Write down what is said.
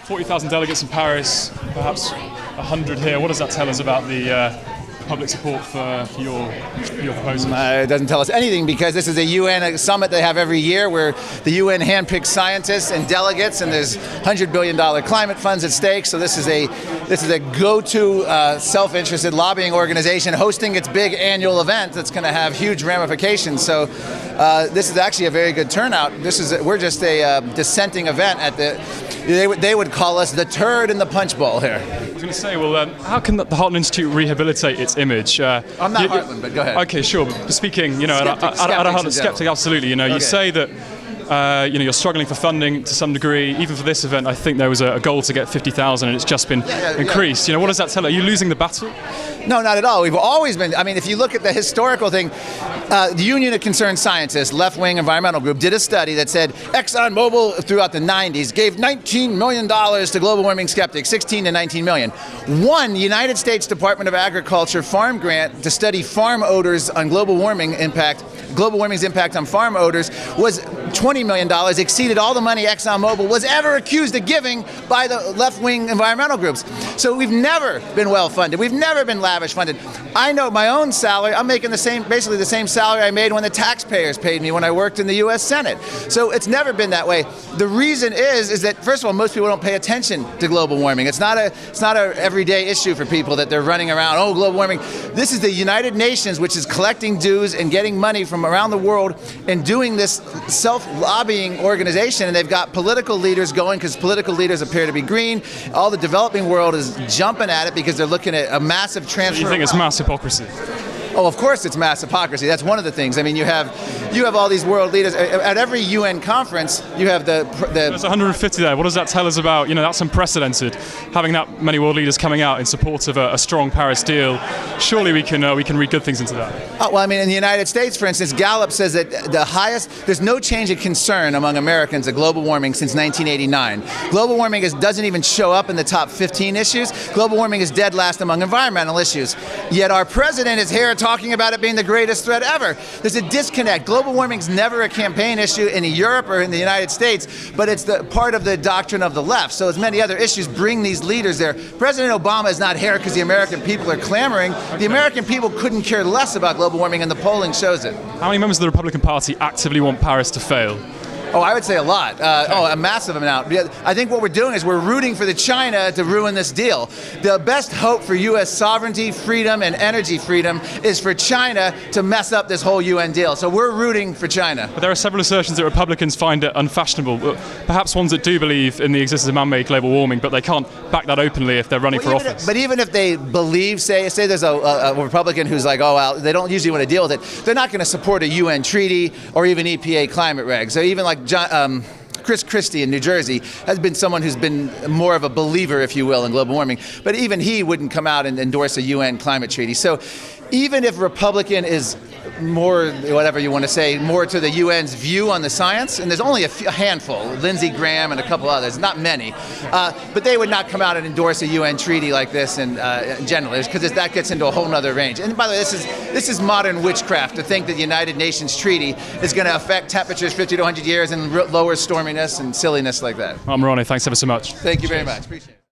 40,000 delegates in Paris, perhaps 100 here. What does that tell us about the public support for your proposal? It doesn't tell us anything, because this is a UN summit they have every year where the UN handpicks scientists and delegates, and there's $100 billion climate funds at stake. So this is a go-to self-interested lobbying organization hosting its big annual event that's going to have huge ramifications. So this is actually a very good turnout. We're just a dissenting event at they would call us the turd in the punch bowl here. I was going to say, well, how can the Heartland Institute rehabilitate its image? I'm not Heartland, but go ahead. Okay, sure. But speaking, at a Heartland skeptic, absolutely. You Okay. say that you're struggling for funding to some degree. Even for this event, I think there was a goal to get 50,000, and it's just been increased. What does that tell? Are you losing the battle? No, not at all. We've always been. I mean, if you look at the historical thing, the Union of Concerned Scientists, left-wing environmental group, did a study that said ExxonMobil throughout the 90s gave $19 million to global warming skeptics, 16 to 19 million. One United States Department of Agriculture farm grant to study farm odors on global warming's impact on farm odors was $20 million, exceeded all the money ExxonMobil was ever accused of giving by the left-wing environmental groups. So we've never been well-funded. We've never been lavish funded. I know my own salary, I'm making basically the same salary I made when the taxpayers paid me when I worked in the US Senate. So it's never been that way. The reason is that, first of all, most people don't pay attention to global warming. It's not a everyday issue for people that they're running around, oh, global warming. This is the United Nations, which is collecting dues and getting money from around the world and doing this self-lobbying organization, and they've got political leaders going because political leaders appear to be green. All the developing world is jumping at it because they're looking at a massive transfer. You think it's mass hypocrisy? Oh, of course it's mass hypocrisy. That's one of the things. I mean, you have all these world leaders. At every UN conference, you have the There's 150 there. What does that tell us about, that's unprecedented, having that many world leaders coming out in support of a strong Paris deal? Surely we can read good things into that. Well, I mean, in the United States, for instance, Gallup says that there's no change in concern among Americans of global warming since 1989. Global warming doesn't even show up in the top 15 issues. Global warming is dead last among environmental issues. Yet our president is here talking about it being the greatest threat ever. There's a disconnect. Global warming's never a campaign issue in Europe or in the United States, but it's the part of the doctrine of the left. So as many other issues bring these leaders there. President Obama is not here because the American people are clamoring. The American people couldn't care less about global warming, and the polling shows it. How many members of the Republican Party actively want Paris to fail? Oh, I would say a lot. A massive amount. I think what we're doing is we're rooting for China to ruin this deal. The best hope for U.S. sovereignty, freedom, and energy freedom is for China to mess up this whole UN deal. So we're rooting for China. But there are several assertions that Republicans find it unfashionable. Perhaps ones that do believe in the existence of man-made global warming, but they can't back that openly if they're running for office. But even if they believe, say there's a Republican who's like, oh, well, they don't usually want to deal with it, they're not going to support a UN treaty or even EPA climate regs. So even like Chris Christie in New Jersey has been someone who's been more of a believer, if you will, in global warming. But even he wouldn't come out and endorse a UN climate treaty. So even if Republican is more, whatever you want to say, more to the UN's view on the science, and there's only a handful, Lindsey Graham and a couple others, not many, but they would not come out and endorse a UN treaty like this and generally, because that gets into a whole nother range. And by the way, this is modern witchcraft to think that the United Nations treaty is going to affect temperatures 50 to 100 years and lower storminess and silliness like that. Morano, thanks ever so much. Thank you very much. Appreciate it.